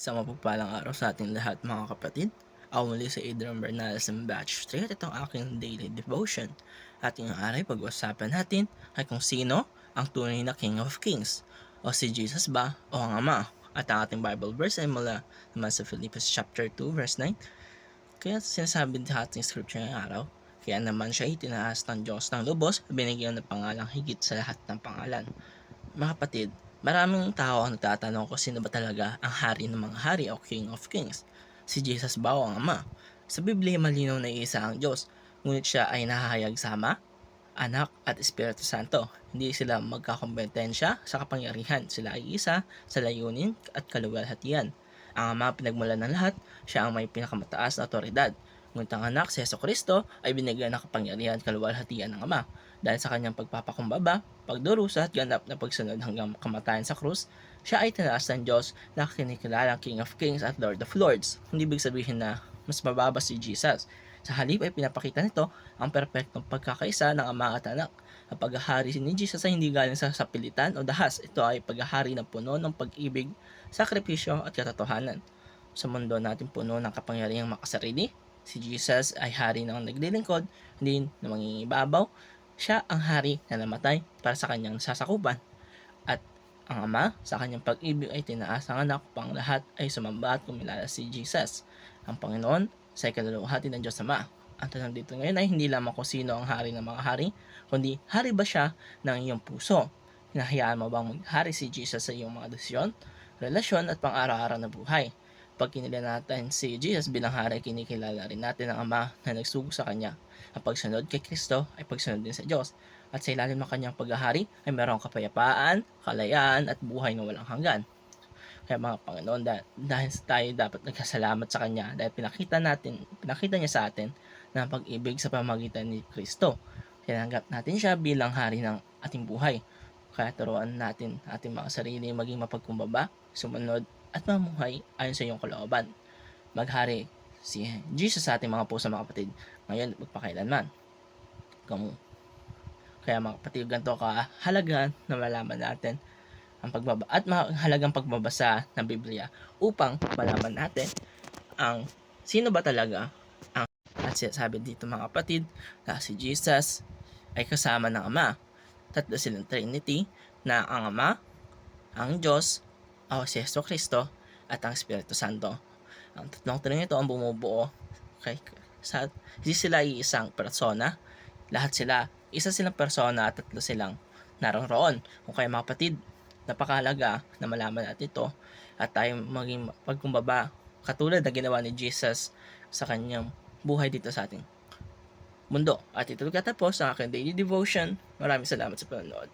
Sa mapagpalang araw sa ating lahat mga kapatid. Ako muli si Adrian Bernales ng Batch 3 at itong aking daily devotion. Ating aray pag-usapan natin ay kung sino ang tunay na King of Kings. O si Jesus ba o ang Ama? At ang ating Bible verse ay mula naman sa Philippians chapter 2 verse 9. Kaya sinasabi sa ating scripture ngayong araw, kaya naman siya itinaas ng Diyos ng lubos at binigyan ng pangalang higit sa lahat ng pangalan. Mga kapatid, maraming tao ang nagtatanong kung sino ba talaga ang hari ng mga hari o King of Kings. Si Jesus ba o ang Ama? Sa Biblia malinaw na isa ang Diyos, ngunit siya ay nahahayag sa Ama, Anak at Espiritu Santo. Hindi sila magkakompetensya sa kapangyarihan. Sila ay isa sa layunin at kaluwalhatian. Ang Ama pinagmulan ng lahat, siya ang may pinakamataas na otoridad. Ngunit ang anak si Jesucristo ay binigyan ng kapangyarihan at kaluwalhatian ng Ama. Dahil sa kanyang pagpapakumbaba, pagdurusa at ganap na pagsunod hanggang kamatayan sa krus, siya ay tinaas ng Diyos na kinikilalang King of Kings at Lord of Lords. Hindi ibig sabihin na mas mababa si Jesus. Sa halip ay pinapakita nito ang perpektong pagkakaisa ng Ama at Anak. Ang paghahari ni Jesus ay hindi galing sa sapilitan o dahas. Ito ay paghahari ng puno ng pag-ibig, sakripisyo at katotohanan. Sa mundo natin puno ng kapangyarihang makasarili, si Jesus ay hari ng naglilingkod, hindi na mangingibabaw. Siya ang hari na namatay para sa kanyang sasakupan. At ang Ama, sa kanyang pag-ibig ay tinaas ang Anak upang lahat ay sumamba at kumilala si Jesus. Ang Panginoon sa ikaluluhati ng Diyos Ama. Ang tanong dito ngayon ay hindi lamang kung sino ang hari ng mga hari, kundi hari ba siya ng iyong puso? Hinahayaan mo bang maghari si Jesus sa iyong mga desisyon, relasyon at pang-araw-araw na buhay? Pag kinila natin si Jesus bilang hari, kinikilala rin natin ang Ama na nagsugo sa Kanya. Ang pagsunod kay Kristo ay pagsunod din sa Diyos. At sa ilalim ng Kanyang paghahari ay mayroong kapayapaan, kalayaan at buhay na walang hanggan. Kaya mga Panginoon, dahil tayo dapat nagkasalamat sa Kanya dahil pinakita niya sa atin na pag-ibig sa pamamagitan ni Kristo. Tinanggap natin siya bilang hari ng ating buhay. Kaya turuan natin ating mga sarili maging mapagkumbaba, sumunod at mamuhay ayon sa iyong kalooban. Maghari si Jesus sa ating mga puso mga kapatid, ngayon at magpakailanman. Kaya mga kapatid, ganito kahalaga na malaman natin ang mahalagang pagbabasa ng Biblia upang malaman natin ang sino ba talaga ang at sabi dito mga kapatid na si Jesus ay kasama ng Ama. Tatlo silang Trinity na ang Ama, ang Diyos, o si Jesucristo at ang Espiritu Santo. Ang tatlong Trinity ang bumubuo hindi sila isang persona. Lahat sila isa silang persona at tatlo silang naroon. Kung kaya mga kapatid, napakahalaga na malaman natin ito at tayo maging pagkumbaba katulad na ginawa ni Jesus sa kanyang buhay dito sa ating mundo. At ito katapos ang aking daily devotion. Maraming salamat sa panonood.